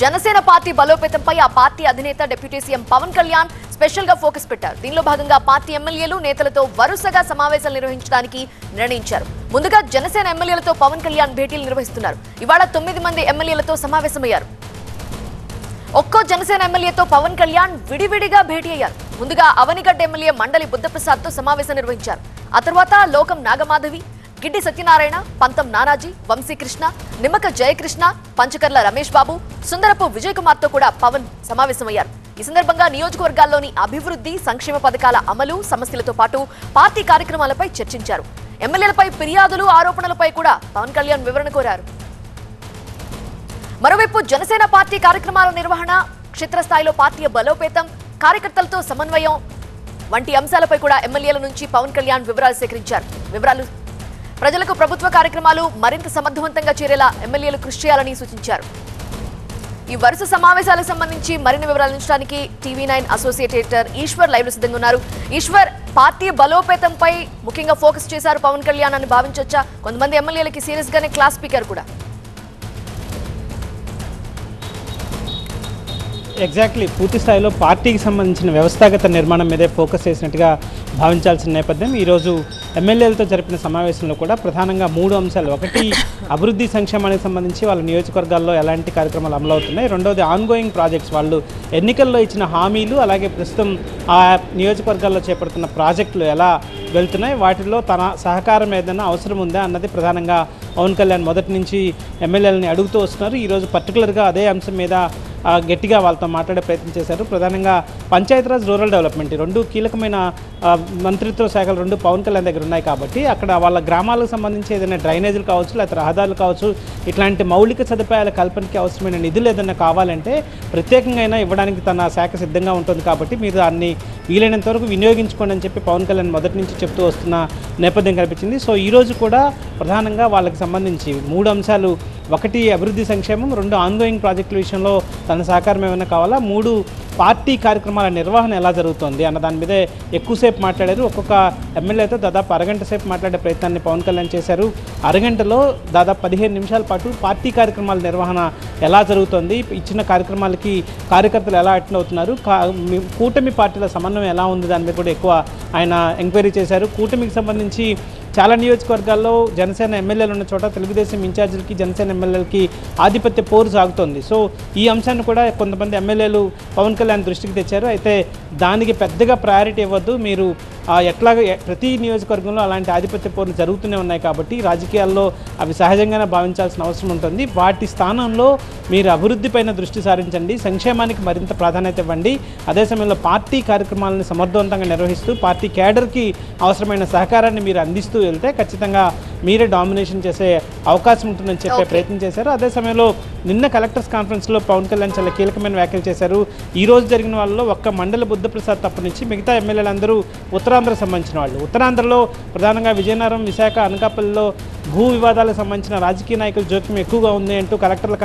Janasena party బలోపేతంపై ఆ party అధినేత deputy CM Pawan Kalyan special గా ఫోకస్ పెట్టారు. దీనిలో భాగంగా పార్టీ ఎమ్మెల్యేలు నేతలతో వరుసగా సమావేశాలు నిర్వహించడానికి నిర్ణయించారు. ముందుగా జనసేన ఎమ్మెల్యేలతో పవన్ కళ్యాణ్ భేటీలు నిర్వహిస్తున్నారు. ఇవాళ 9 మంది ఎమ్మెల్యేలతో సమావేశమయ్యారు. ఒక్కో జనసేన ఎమ్మెల్యేతో పవన్ కళ్యాణ్ విడివిడిగా భేటీ అయ్యారు. ముందుగా అవనిగడ్డ ఎమ్మెల్యే మండలి బుద్ధప్రసాద్ తో సమావేశం నిర్వహించారు. ఆ తర్వాత లోకం నాగమాధవి, గిడ్డి సత్యనారాయణ, పంతం నానాజీ, వంశీకృష్ణ, నిమ్మక జయకృష్ణ, పంచకర్ల రమేష్ బాబు, సుందరపు విజయ్ కుమార్ తో కూడా పవన్ సమావేశమయ్యారు. ఈ సందర్భంగా నియోజకవర్గాల్లోని అభివృద్ధి, సంక్షేమ పథకాల అమలు, సమస్యలతో పాటు పార్టీ కార్యక్రమాలపై చర్చించారు. ఎమ్మెల్యేలపై ఫిర్యాదులు, ఆరోపణలపై కూడా పవన్ కళ్యాణ్ వివరణ కోరారు. మరోవైపు జనసేన పార్టీ కార్యక్రమాల నిర్వహణ, క్షేత్రస్థాయిలో పార్టీ బలోపేతం, కార్యకర్తలతో సమన్వయం వంటి అంశాలపై కూడా ఎమ్మెల్యేల నుంచి పవన్ కళ్యాణ్ వివరాలు సేకరించారు. ప్రజలకు ప్రభుత్వ కార్యక్రమాలు మరింత సమర్థవంతంగా చేరేలా ఎమ్మెల్యేలు కృషి చేయాలని సూచించారు. ఈ వరుస సమావేశాలకు సంబంధించి మరిన్ని వివరాలు అందించడానికి TV9 associate editor Eshwar live లో సిద్ధంగా ఉన్నారు. ఈశ్వర్, పార్టీ బలోపేతంపై ముఖ్యంగా ఫోకస్ చేశారు పవన్ కళ్యాణ్ అని భావించొచ్చా? కొంతమంది ఎమ్మెల్యేలకి సీరియస్ గానే క్లాస్ స్పీకర్ కూడా. ఎగ్జాక్ట్లీ పూర్తి స్థాయిలో పార్టీకి సంబంధించిన వ్యవస్థాగత నిర్మాణం మీదే ఫోకస్ చేసినట్టుగా భావించాల్సిన నేపథ్యం. ఈరోజు ఎమ్మెల్యేలతో జరిపిన సమావేశంలో కూడా ప్రధానంగా 3 అంశాలు. ఒకటి, అభివృద్ధి సంక్షేమానికి సంబంధించి వాళ్ళ నియోజకవర్గాల్లో ఎలాంటి కార్యక్రమాలు అమలవుతున్నాయి. రెండవది, ఆన్గోయింగ్ ప్రాజెక్ట్స్, వాళ్ళు ఎన్నికల్లో ఇచ్చిన హామీలు, అలాగే ప్రస్తుతం ఆ నియోజకవర్గాల్లో చేపడుతున్న ప్రాజెక్టులు ఎలా వెళ్తున్నాయి, వాటిల్లో తన సహకారం ఏదైనా అవసరం ఉందా అన్నది ప్రధానంగా పవన్ కళ్యాణ్ మొదటి నుంచి ఎమ్మెల్యేలని అడుగుతూ వస్తున్నారు. ఈరోజు పర్టికులర్గా అదే అంశం మీద గట్టిగా వాళ్ళతో మాట్లాడే ప్రయత్నం చేశారు. ప్రధానంగా పంచాయతీరాజ్, రూరల్ డెవలప్మెంట్, 2 కీలకమైన మంత్రిత్వ శాఖలు 2 పవన్ కళ్యాణ్ దగ్గర ఉన్నాయి కాబట్టి అక్కడ వాళ్ళ గ్రామాలకు సంబంధించి ఏదైనా డ్రైనేజీలు కావచ్చు, లేకపోతే రహదారులు కావచ్చు, ఇట్లాంటి మౌలిక సదుపాయాల కల్పనకి అవసరమైన నిధులు ఏదైనా కావాలంటే ప్రత్యేకంగా అయినా ఇవ్వడానికి తన శాఖ సిద్ధంగా ఉంటుంది కాబట్టి మీరు దాన్ని వీలైనంత వరకు వినియోగించుకోండి అని చెప్పి పవన్ కళ్యాణ్ మొదటి నుంచి చెప్తూ వస్తున్న నేపథ్యం కనిపించింది. సో ఈరోజు కూడా ప్రధానంగా వాళ్ళకి సంబంధించి 3 అంశాలు. ఒకటి, అభివృద్ధి సంక్షేమం. 2, ఆన్గోయింగ్ ప్రాజెక్టుల విషయంలో తన సహకారం ఏమైనా కావాలా. 3, పార్టీ కార్యక్రమాల నిర్వహణ ఎలా జరుగుతోంది అన్న దాని మీదే ఎక్కువసేపు మాట్లాడారు. ఒక్కొక్క ఎమ్మెల్యేతో దాదాపు అరగంట సేపు మాట్లాడే ప్రయత్నాన్ని పవన్ కళ్యాణ్ చేశారు. అరగంటలో దాదాపు 15 నిమిషాల పాటు పార్టీ కార్యక్రమాల నిర్వహణ ఎలా జరుగుతోంది, ఇచ్చిన కార్యక్రమాలకి కార్యకర్తలు ఎలా అటెండ్ అవుతున్నారు, కూటమి పార్టీల సమన్వయం ఎలా ఉంది దాని మీద కూడా ఎక్కువ ఆయన ఎంక్వైరీ చేశారు. కూటమికి సంబంధించి చాలా నియోజకవర్గాల్లో జనసేన ఎమ్మెల్యేలు ఉన్న చోట తెలుగుదేశం ఇన్ఛార్జీలకి, జనసేన ఎమ్మెల్యేలకి ఆధిపత్య పోరు సాగుతోంది. సో ఈ అంశాన్ని కూడా కొంతమంది ఎమ్మెల్యేలు పవన్ కళ్యాణ్ దృష్టికి తెచ్చారు. అయితే దానికి పెద్దగా ప్రయారిటీ ఇవ్వద్దు, మీరు ఎట్లాగా ప్రతి నియోజకవర్గంలో అలాంటి ఆధిపత్య పోర్లు జరుగుతూనే ఉన్నాయి కాబట్టి రాజకీయాల్లో అవి సహజంగానే భావించాల్సిన అవసరం ఉంటుంది. వాటి స్థానంలో మీరు అభివృద్ధిపైన దృష్టి సారించండి, సంక్షేమానికి మరింత ప్రాధాన్యత ఇవ్వండి. అదే సమయంలో పార్టీ కార్యక్రమాలను సమర్థవంతంగా నిర్వహిస్తూ పార్టీ క్యాడర్కి అవసరమైన సహకారాన్ని మీరు అందిస్తూ వెళ్తే ఖచ్చితంగా మీరే డామినేషన్ చేసే అవకాశం ఉంటుందని చెప్పే ప్రయత్నం చేశారు. అదే సమయంలో నిన్న కలెక్టర్స్ కాన్ఫరెన్స్లో పవన్ కళ్యాణ్ చాలా కీలకమైన వ్యాఖ్యలు చేశారు. ఈ రోజు జరిగిన వాళ్ళలో ఒక్క మండలి బుద్ధప్రసాద్ తప్ప నుంచి మిగతా ఎమ్మెల్యేలందరూ ఉత్తరాంధ్రకు సంబంధించిన వాళ్ళు. ఉత్తరాంధ్రలో ప్రధానంగా విజయనగరం, విశాఖ, అనకాపల్లిలో భూ వివాదాలకు సంబంధించిన రాజకీయ నాయకుల జోక్యం ఎక్కువగా ఉంది అంటూ కలెక్టర్ల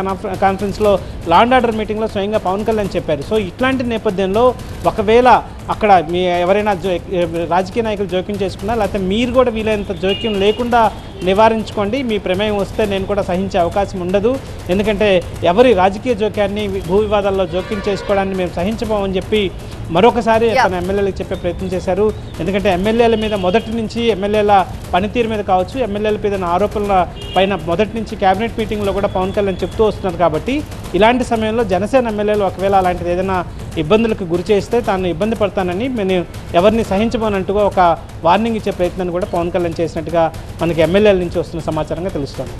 కాన్ఫరెన్స్లో లా అండ్ ఆర్డర్ మీటింగ్లో స్వయంగా పవన్ కళ్యాణ్ చెప్పారు. సో ఇట్లాంటి నేపథ్యంలో ఒకవేళ అక్కడ మీ ఎవరైనా రాజకీయ నాయకులు జోక్యం చేసుకున్నా, లేకపోతే మీరు కూడా వీలైనంత జోక్యం లేకుండా నివారించుకోండి. మీ ప్రమేయం వస్తే నేను కూడా సహించే అవకాశం ఉండదు, ఎందుకంటే ఎవరి రాజకీయ జోక్యాన్ని, భూ వివాదాల్లో జోక్యం చేసుకోవడాన్ని మేము సహించబోమని చెప్పి మరొకసారి తన ఎమ్మెల్యేలకు చెప్పే ప్రయత్నం చేశారు. ఎందుకంటే ఎమ్మెల్యేల మీద మొదటి నుంచి, ఎమ్మెల్యేల పనితీరు మీద కావచ్చు, ఎమ్మెల్యేల మీద ఆరోపణల పైన మొదటి నుంచి క్యాబినెట్ మీటింగ్లో కూడా పవన్ కళ్యాణ్ చెప్తూ వస్తున్నారు. కాబట్టి ఇలాంటి సమయంలో జనసేన ఎమ్మెల్యేలు ఒకవేళ అలాంటిది ఏదైనా ఇబ్బందులకు గురి చేస్తే తాను ఇబ్బంది పడతానని, నేను ఎవరిని సహించబోనంటుగా ఒక వార్నింగ్ ఇచ్చే ప్రయత్నాన్ని కూడా పవన్ కళ్యాణ్ చేసినట్టుగా మనకి ఎమ్మెల్యేల నుంచి వస్తున్న సమాచారంగా తెలుస్తోంది.